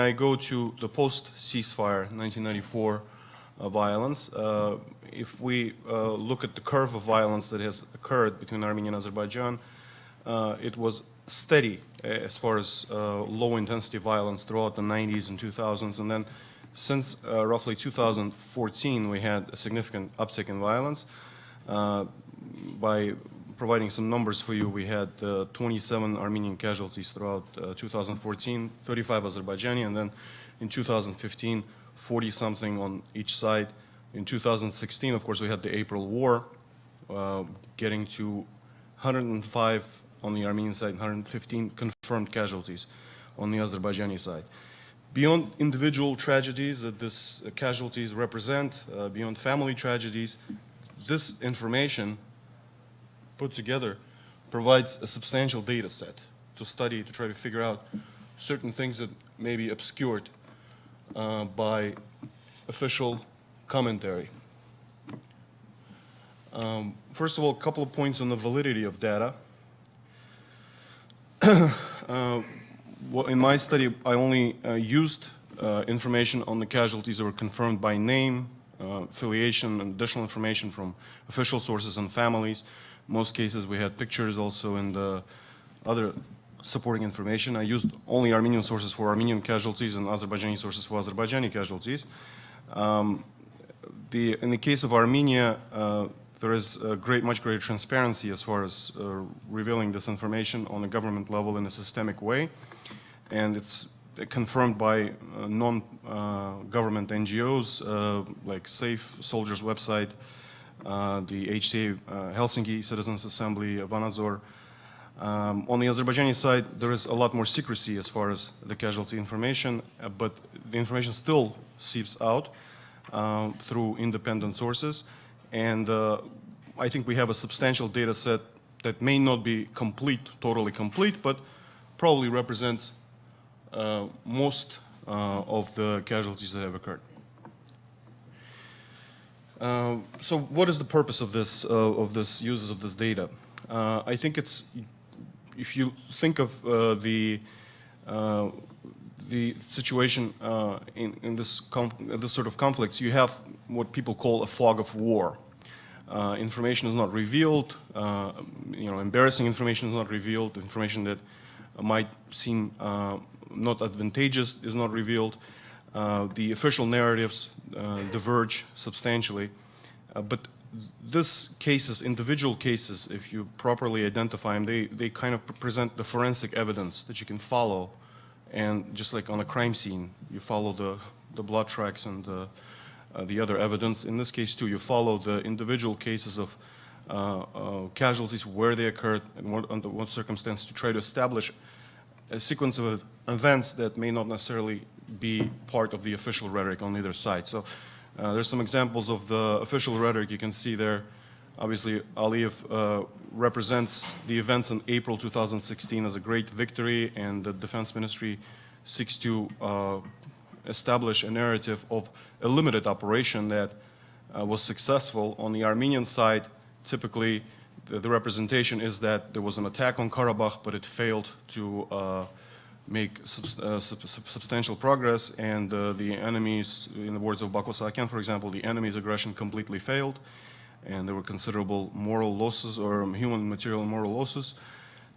I go to the post-ceasefire 1994 violence, if we look at the curve of violence that has occurred between Armenia and Azerbaijan, it was steady as far as low-intensity violence throughout the 90s and 2000s, and then since roughly 2014, we had a significant uptick in violence. By providing some numbers for you, we had 27 Armenian casualties throughout 2014, 35 Azerbaijani, and then in 2015, 40-something on each side. In 2016, of course, we had the April War, getting to 105 on the Armenian side, 115 confirmed casualties on the Azerbaijani side. Beyond individual tragedies that these casualties represent, beyond family tragedies, this information put together provides a substantial data set to study, to try to figure out certain things that may be obscured by official commentary. First of all, a couple of points on the validity of data. In my study, I only used information on the casualties that were confirmed by name, affiliation, and additional information from official sources and families. Most cases we had pictures also in the other supporting information. I used only Armenian sources for Armenian casualties and Azerbaijani sources for Azerbaijani casualties. In the case of Armenia, there is much greater transparency as far as revealing this information on a government level in a systemic way. And it's confirmed by non-government NGOs like Safe Soldiers website, the HCA Helsinki Citizens Assembly, Vanadzor. On the Azerbaijani side, there is a lot more secrecy as far as the casualty information, but the information still seeps out through independent sources. And I think we have a substantial data set that may not be totally complete, but probably represents most of the casualties that have occurred. So what is the purpose of this uses of this data? I think it's, if you think of the situation in this sort of conflicts, you have what people call a fog of war. Information is not revealed, embarrassing information is not revealed, information that might seem not advantageous is not revealed. The official narratives diverge substantially, but these cases, individual cases, if you properly identify them, they kind of present the forensic evidence that you can follow, and just like on a crime scene, you follow the blood tracks and the other evidence. In this case too, you follow the individual cases of casualties, where they occurred, and under what circumstance, to try to establish a sequence of events that may not necessarily be part of the official rhetoric on either side. So there's some examples of the official rhetoric you can see there. Obviously, Aliyev represents the events in April 2016 as a great victory, and the Defense Ministry seeks to establish a narrative of a limited operation that was successful. On the Armenian side, typically the representation is that there was an attack on Karabakh, but it failed to make substantial progress, and the enemies, in the words of Bako Saakyan, for example, the enemy's aggression completely failed, and there were considerable moral losses, or human, material, and moral losses,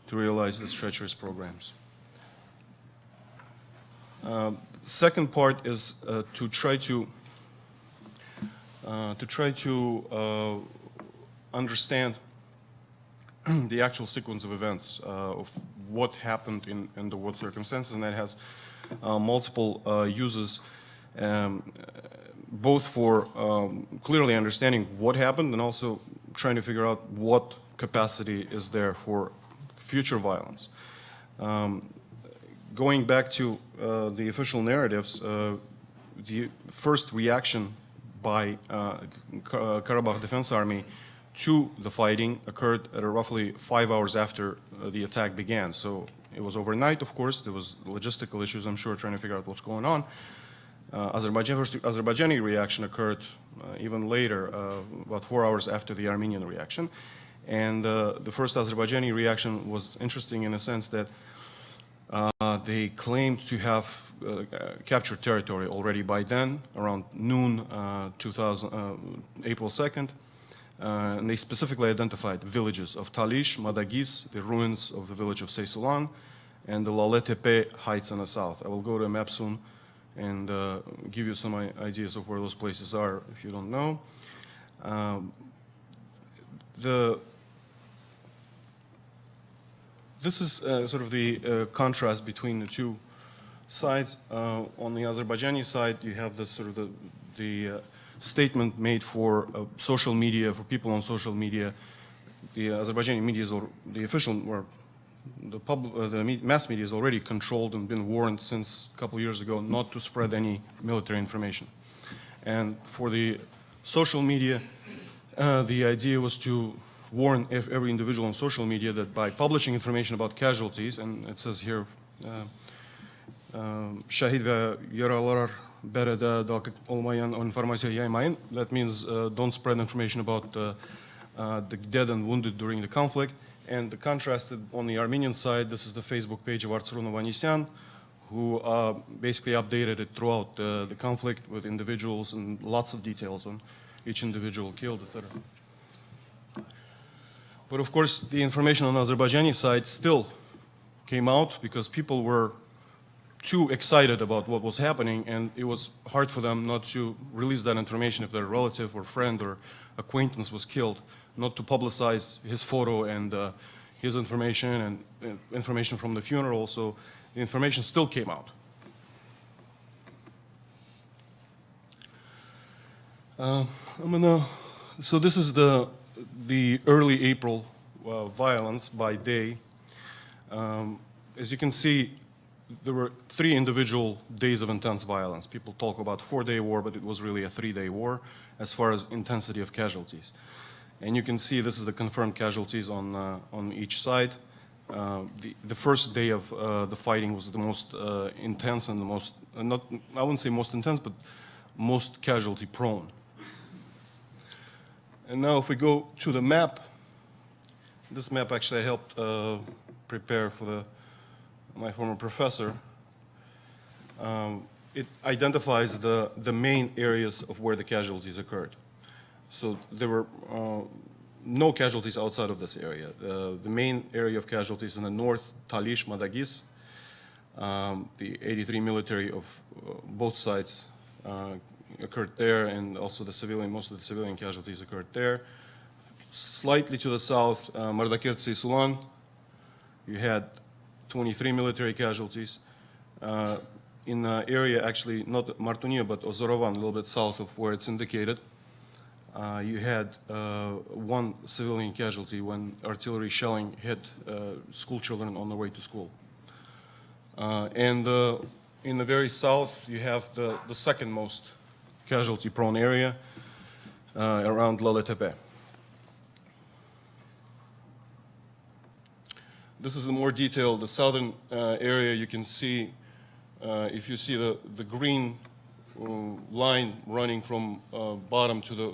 to realize these treacherous programs. Second part is to try to understand the actual sequence of events of what happened in under what circumstances, and that has multiple uses, both for clearly understanding what happened and also trying to figure out what capacity is there for future violence. Going back to the official narratives, the first reaction by Karabakh Defense Army to the fighting occurred at roughly 5 hours after the attack began. So it was overnight, of course. There was logistical issues, I'm sure, trying to figure out what's going on. Azerbaijani reaction occurred even later, about 4 hours after the Armenian reaction. And the first Azerbaijani reaction was interesting in a sense that They claimed to have captured territory already by then, around noon April 2nd. And they specifically identified villages of Talish, Madagis, the ruins of the village of Seysulan, and the Laletepe heights in the south. I will go to a map soon and give you some ideas of where those places are if you don't know. This is sort of the contrast between the two sides. On the Azerbaijani side, you have this sort of the statement made for social media, for people on social media. The Azerbaijani media is, the official, or the mass media is already controlled and been warned since a couple of years ago not to spread any military information. And for the social media, the idea was to warn every individual on social media that by publishing information about casualties, and it says here, Shahid ve yaralılar berede dalkık olmayan informasyonu yaymayın. That means don't spread information about the dead and wounded during the conflict. And the contrast on the Armenian side, this is the Facebook page of Artsrun Ovanesyan, who basically updated it throughout the conflict with individuals and lots of details on each individual killed, etc. But of course, the information on the Azerbaijani side still came out because people were too excited about what was happening, and it was hard for them not to release that information if their relative or friend or acquaintance was killed, not to publicize his photo and his information and information from the funeral. So the information still came out. So this is the early April violence by day. As you can see, there were 3 individual days of intense violence. People talk about 4-day war, but it was really a 3-day war as far as intensity of casualties. And you can see this is the confirmed casualties on each side. The first day of the fighting was the most intense and the most, I wouldn't say most intense, but most casualty prone. And now if we go to the map, this map actually I helped prepare for my former professor. It identifies the main areas of where the casualties occurred. So there were no casualties outside of this area. The main area of casualties in the north, Talish, Madagis, the 83 military of both sides occurred there, and also most of the civilian casualties occurred there. Slightly to the south, Mardakert Seysulan, you had 23 military casualties. In the area, actually, not Martunia, but Ozorovan, a little bit south of where it's indicated, you had 1 civilian casualty when artillery shelling hit school children on their way to school. And in the very south, you have the second most casualty-prone area around Laletepe. This is the more detailed, the southern area. You can see, if you see the green line running from bottom to the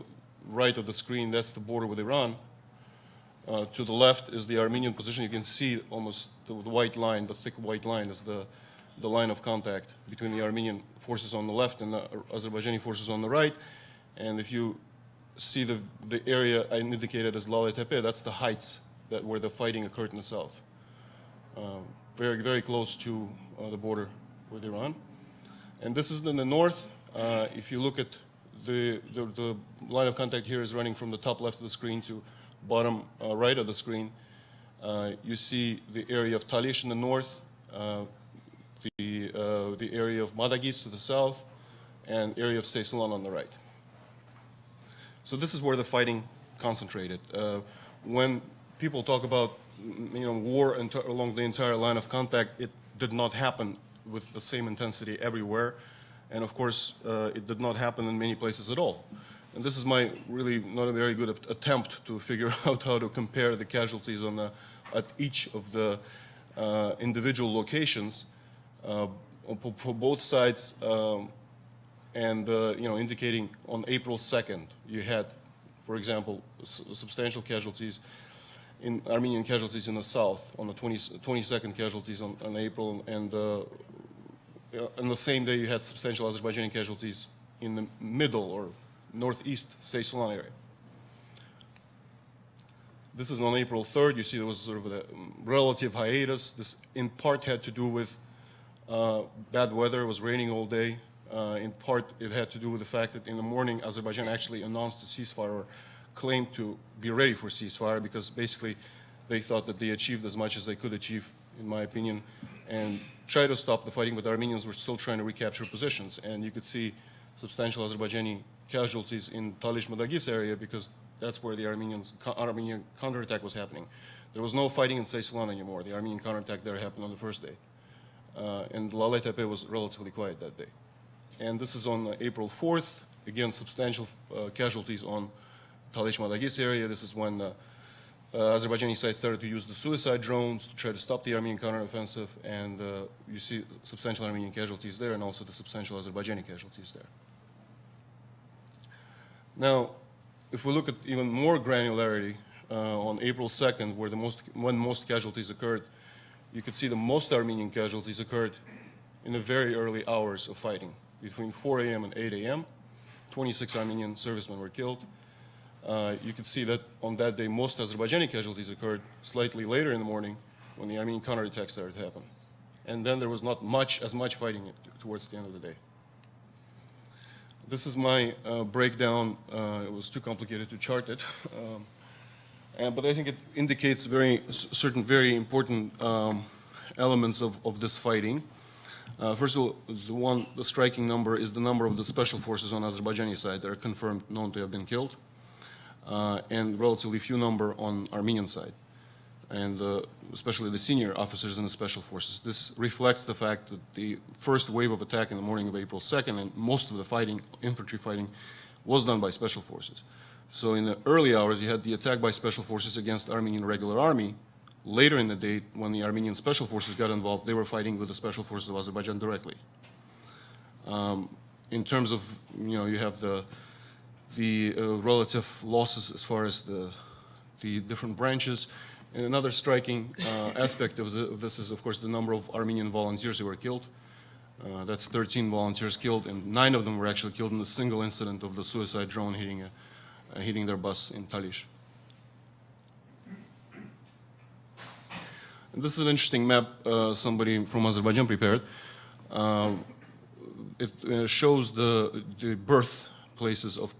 right of the screen, that's the border with Iran. To the left is the Armenian position. You can see almost the white line, the thick white line is the line of contact between the Armenian forces on the left and the Azerbaijani forces on the right. And if you see the area I indicated as Laletepe, that's the heights where the fighting occurred in the south. Very, very close to the border with Iran. And this is in the north. If you look at the line of contact here is running from the top left of the screen to bottom right of the screen. You see the area of Talish in the north, the area of Madagis to the south, and area of Seysulan on the right. So this is where the fighting concentrated. When people talk about war along the entire line of contact, it did not happen with the same intensity everywhere. And of course, it did not happen in many places at all. And this is my really not a very good attempt to figure out how to compare the casualties at each of the individual locations for both sides, and indicating on April 2nd, you had, for example, substantial casualties in Armenian casualties in the south, on the 22nd casualties on April, and on the same day you had substantial Azerbaijani casualties in the middle or northeast Seysulan area. This is on April 3rd. You see there was sort of a relative hiatus. This in part had to do with bad weather. It was raining all day. In part it had to do with the fact that in the morning Azerbaijan actually announced a ceasefire or claimed to be ready for ceasefire because basically they thought that they achieved as much as they could achieve, in my opinion, and tried to stop the fighting, but the Armenians were still trying to recapture positions. And you could see substantial Azerbaijani casualties in Talish-Madagis area because that's where the Armenian counterattack was happening. There was no fighting in Seysulan anymore. The Armenian counterattack there happened on the first day. And Lale Tepe was relatively quiet that day. And this is on April 4th. Again, substantial casualties on Talish-Madagis area. This is when Azerbaijani sides started to use the suicide drones to try to stop the Armenian counteroffensive, and you see substantial Armenian casualties there and also the substantial Azerbaijani casualties there. Now, if we look at even more granularity, on April 2nd, when most casualties occurred, you could see the most Armenian casualties occurred in the very early hours of fighting. Between 4 a.m. and 8 a.m., 26 Armenian servicemen were killed. You could see that on that day, most Azerbaijani casualties occurred slightly later in the morning when the Armenian counterattack started to happen. And then there was not as much fighting towards the end of the day. This is my breakdown. It was too complicated to chart it. But I think it indicates certain very important elements of this fighting. First of all, the striking number is the number of the special forces on Azerbaijani side that are confirmed known to have been killed, and relatively few number on Armenian side, and especially the senior officers in the special forces. This reflects the fact that the first wave of attack in the morning of April 2nd and most of the fighting, infantry fighting, was done by special forces. So in the early hours, you had the attack by special forces against Armenian regular army. Later in the day, when the Armenian special forces got involved, they were fighting with the special forces of Azerbaijan directly. In terms of, you have the relative losses as far as the different branches. And another striking aspect of this is, of course, the number of Armenian volunteers who were killed. That's 13 volunteers killed, and 9 of them were actually killed in a single incident of the suicide drone hitting their bus in Talish. And this is an interesting map somebody from Azerbaijan prepared. It shows the birthplaces of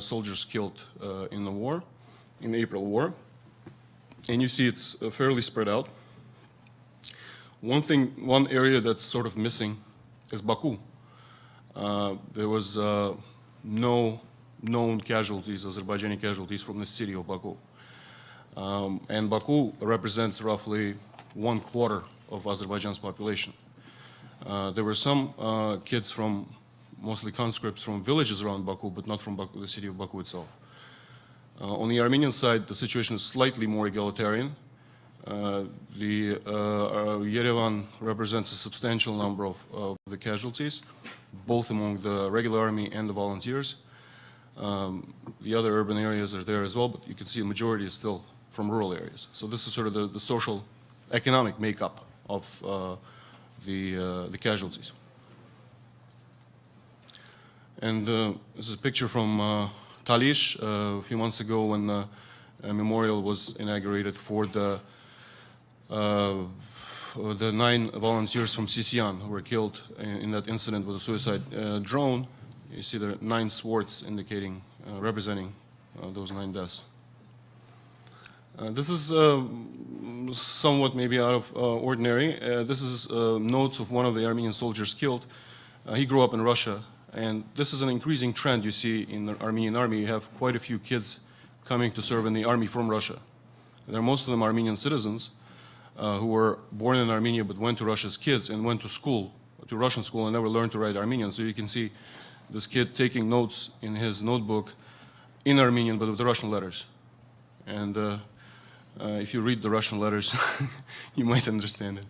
soldiers killed in the war, in the April War. And you see it's fairly spread out. One area that's sort of missing is Baku. There was no known casualties, Azerbaijani casualties from the city of Baku. And Baku represents roughly 1/4 of Azerbaijan's population. There were some kids mostly conscripts from villages around Baku, but not from Baku, the city of Baku itself. On the Armenian side, the situation is slightly more egalitarian. Yerevan represents a substantial number of the casualties, both among the regular army and the volunteers. The other urban areas are there as well, but you can see a majority is still from rural areas. So this is sort of the social, economic makeup of the casualties. And this is a picture from Talish a few months ago when a memorial was inaugurated for the 9 volunteers from Sisian who were killed in that incident with a suicide drone. You see the 9 swords indicating, representing those 9 deaths. This is somewhat maybe out of ordinary. This is notes of one of the Armenian soldiers killed. He grew up in Russia, and this is an increasing trend you see in the Armenian army. You have quite a few kids coming to serve in the army from Russia. Most of them Armenian citizens who were born in Armenia but went to Russia as kids and went to school, to Russian school, and never learned to write Armenian. So you can see this kid taking notes in his notebook in Armenian but with the Russian letters. And if you read the Russian letters, you might understand it.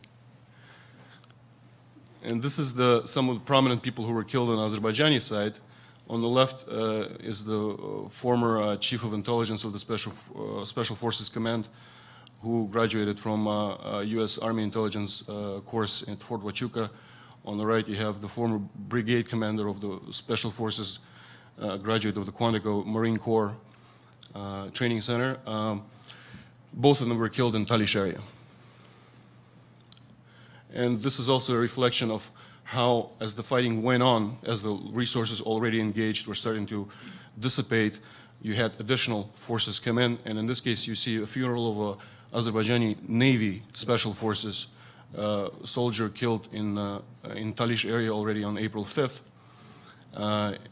And this is some of the prominent people who were killed on the Azerbaijani side. On the left is the former chief of intelligence of the Special Forces Command, who graduated from U.S. Army intelligence course at Fort Huachuca. On the right, you have the former brigade commander of the Special Forces, graduate of the Quantico Marine Corps Training Center. Both of them were killed in Talish area. And this is also a reflection of how, as the fighting went on, as the resources already engaged were starting to dissipate, you had additional forces come in. And in this case, you see a funeral of a Azerbaijani Navy Special Forces soldier killed in Talish area already on April 5th.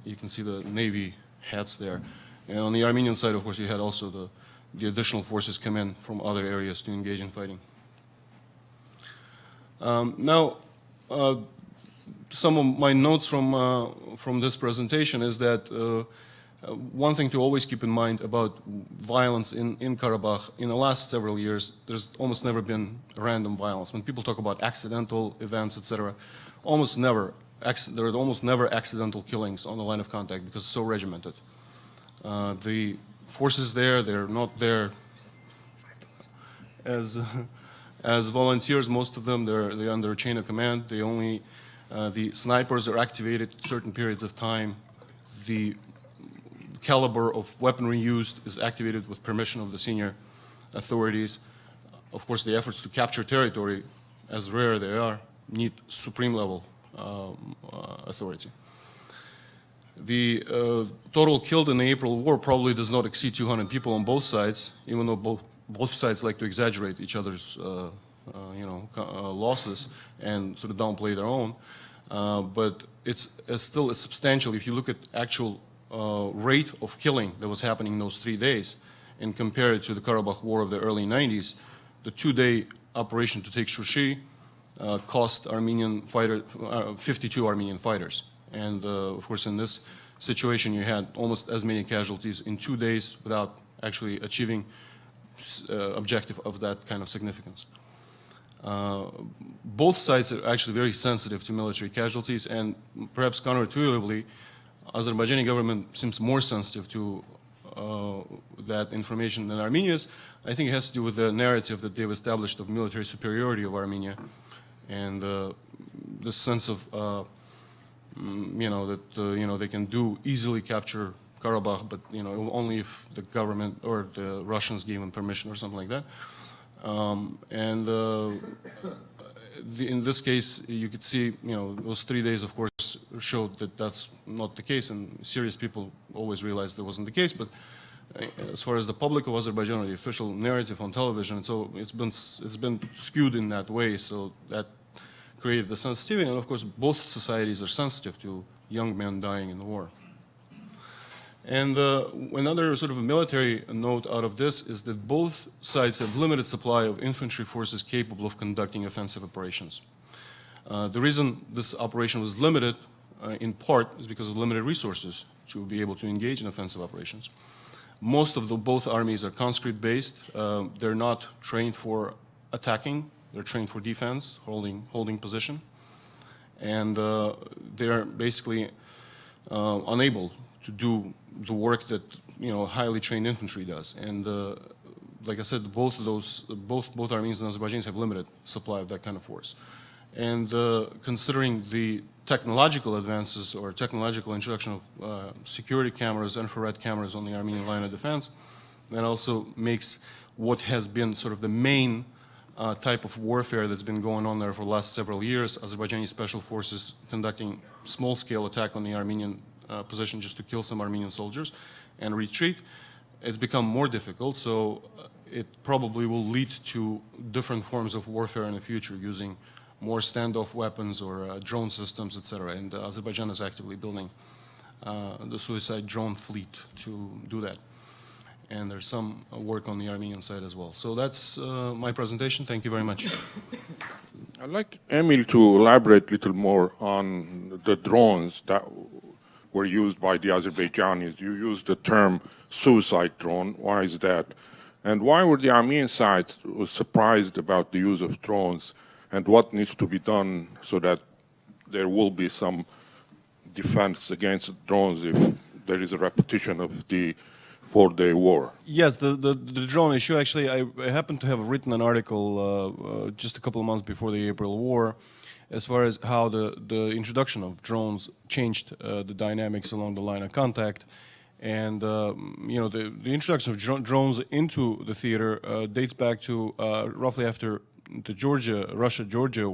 You can see the Navy hats there. And on the Armenian side, of course, you had also the additional forces come in from other areas to engage in fighting. Now, some of my notes from this presentation is that one thing to always keep in mind about violence in Karabakh, in the last several years, there's almost never been random violence. When people talk about accidental events, etc., almost never, there are almost never accidental killings on the line of contact because it's so regimented. The forces there, they're not there as volunteers. Most of them, they're under a chain of command. They only, the snipers are activated at certain periods of time. The caliber of weaponry used is activated with permission of the senior authorities. Of course, the efforts to capture territory, as rare they are, need supreme level authority. The total killed in the April war probably does not exceed 200 people on both sides, even though both sides like to exaggerate each other's losses and sort of downplay their own. But it's still substantial. If you look at actual rate of killing that was happening in those 3 days and compare it to the Karabakh War of the early 90s, the 2-day operation to take Shushi cost 52 Armenian fighters. And of course, in this situation, you had almost as many casualties in 2 days without actually achieving objective of that kind of significance. Both sides are actually very sensitive to military casualties, and perhaps counterintuitively, Azerbaijani government seems more sensitive to that information than Armenia is. I think it has to do with the narrative that they've established of military superiority of Armenia, and this sense of that they can easily capture Karabakh, but only if the government or the Russians gave them permission or something like that. In this case, you could see, those 3 days, of course, showed that that's not the case, and serious people always realized that wasn't the case. But as far as the public of Azerbaijan or the official narrative on television, so it's been skewed in that way. So that created the sensitivity, and of course, both societies are sensitive to young men dying in the war. And another sort of a military note out of this is that both sides have limited supply of infantry forces capable of conducting offensive operations. The reason this operation was limited, in part, is because of limited resources to be able to engage in offensive operations. Most of both armies are conscript-based. They're not trained for attacking. They're trained for defense, holding position. And they're basically unable to do the work that highly trained infantry does. And like I said, both Armenians and Azerbaijanis have limited supply of that kind of force. And considering the technological advances or technological introduction of security cameras, infrared cameras on the Armenian line of defense, that also makes what has been sort of the main type of warfare that's been going on there for the last several years, Azerbaijani special forces conducting small-scale attack on the Armenian position just to kill some Armenian soldiers and retreat. It's become more difficult, so it probably will lead to different forms of warfare in the future using more standoff weapons or drone systems, etc. And Azerbaijan is actively building the suicide drone fleet to do that. And there's some work on the Armenian side as well. So that's my presentation. Thank you very much. I'd like Emil to elaborate a little more on the drones that were used by the Azerbaijanis. You used the term suicide drone. Why is that? And why were the Armenian side surprised about the use of drones? And what needs to be done so that there will be some defense against drones if there is a repetition of the for the war. Yes, the drone issue, actually, I happened to have written an article just a couple of months before the April War as far as how the introduction of drones changed the dynamics along the line of contact. And you know, the introduction of drones into the theater dates back to roughly after the Russia-Georgia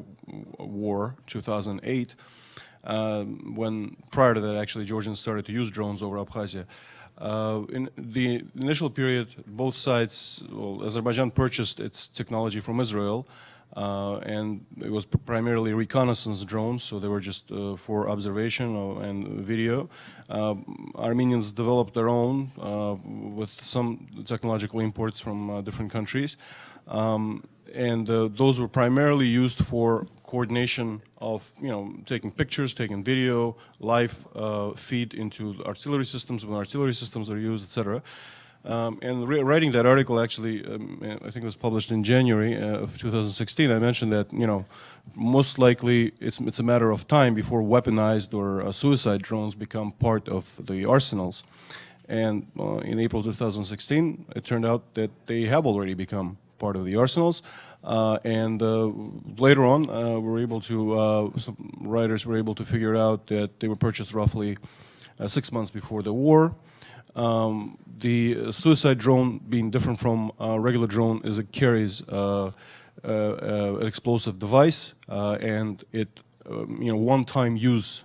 war, 2008, when prior to that, actually, Georgians started to use drones over Abkhazia. In the initial period, both sides, well, Azerbaijan purchased its technology from Israel, and it was primarily reconnaissance drones, so they were just for observation and video. Armenians developed their own with some technological imports from different countries. And those were primarily used for coordination of, you know, taking pictures, taking video, live feed into the artillery systems when artillery systems are used, etc. And writing that article, actually, I think it was published in January of 2016. I mentioned that, you know, most likely it's a matter of time before weaponized or suicide drones become part of the arsenals. And in April 2016, it turned out that they have already become part of the arsenals. And later on, some writers were able to figure out that they were purchased roughly 6 months before the war. The suicide drone, being different from a regular drone, is it carries an explosive device, and it, you know, one-time use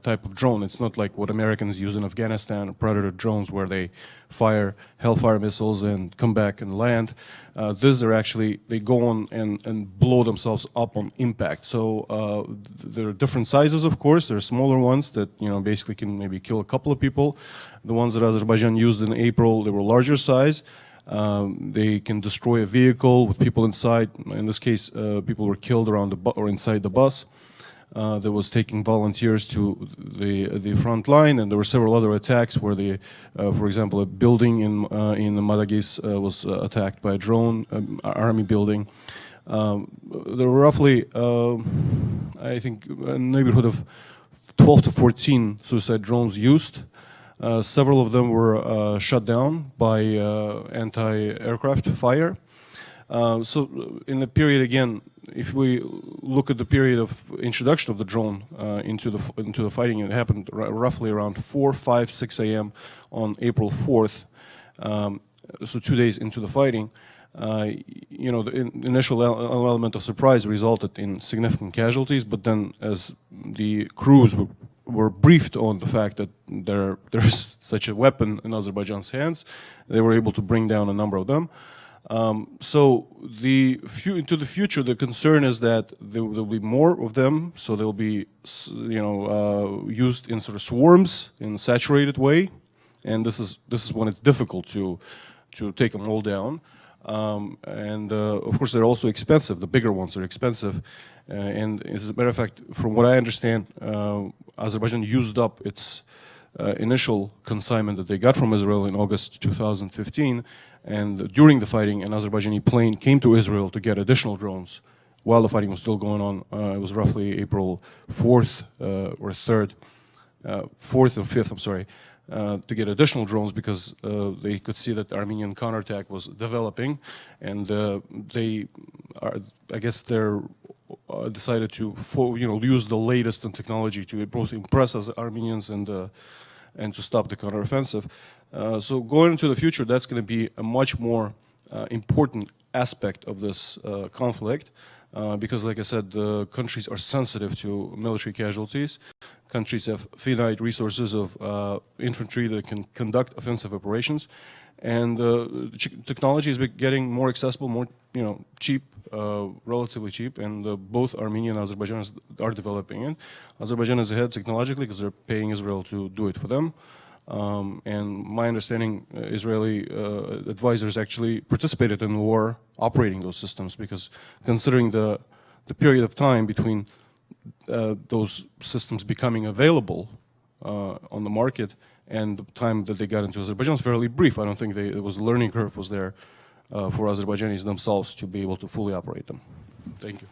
type of drone. It's not like what Americans use in Afghanistan, Predator drones, where they fire Hellfire missiles and come back and land. These are actually, they go on and blow themselves up on impact. So there are different sizes, of course. There are smaller ones that, you know, basically can maybe kill a couple of people. The ones that Azerbaijan used in April, they were larger size. They can destroy a vehicle with people inside. In this case, people were killed around or inside the bus. That was taking volunteers to the front line, and there were several other attacks where for example, a building in Madagis was attacked by a drone, army building. There were roughly, I think, a neighborhood of 12 to 14 suicide drones used. Several of them were shut down by anti-aircraft fire. So in the period, again, if we look at the period of introduction of the drone into the fighting, it happened roughly around 4, 5, 6 a.m. on April 4th, so 2 days into the fighting. You know, the initial element of surprise resulted in significant casualties, but then as the crews were briefed on the fact that there's such a weapon in Azerbaijan's hands, they were able to bring down a number of them. So into the future, the concern is that there will be more of them, so they'll be, you know, used in sort of swarms in a saturated way, and this is when it's difficult to take them all down. And of course, they're also expensive. The bigger ones are expensive, and as a matter of fact, from what I understand, Azerbaijan used up its initial consignment that they got from Israel in August 2015. And during the fighting, an Azerbaijani plane came to Israel to get additional drones while the fighting was still going on. It was roughly April 4th or 3rd, 4th or 5th, I'm sorry, to get additional drones because they could see that the Armenian counterattack was developing, and I guess they're decided to use the latest in technology to both impress us Armenians and to stop the counteroffensive. So going into the future, that's going to be a much more important aspect of this conflict because, like I said, the countries are sensitive to military casualties. Countries have finite resources of infantry that can conduct offensive operations, and technology is getting more accessible, more cheap, relatively cheap, and both Armenia and Azerbaijan are developing it. Azerbaijan is ahead technologically because they're paying Israel to do it for them. And my understanding, Israeli advisors actually participated in the war operating those systems because considering the period of time between those systems becoming available on the market and the time that they got into Azerbaijan is fairly brief. I don't think there was a learning curve was there for Azerbaijanis themselves to be able to fully operate them. Thank you.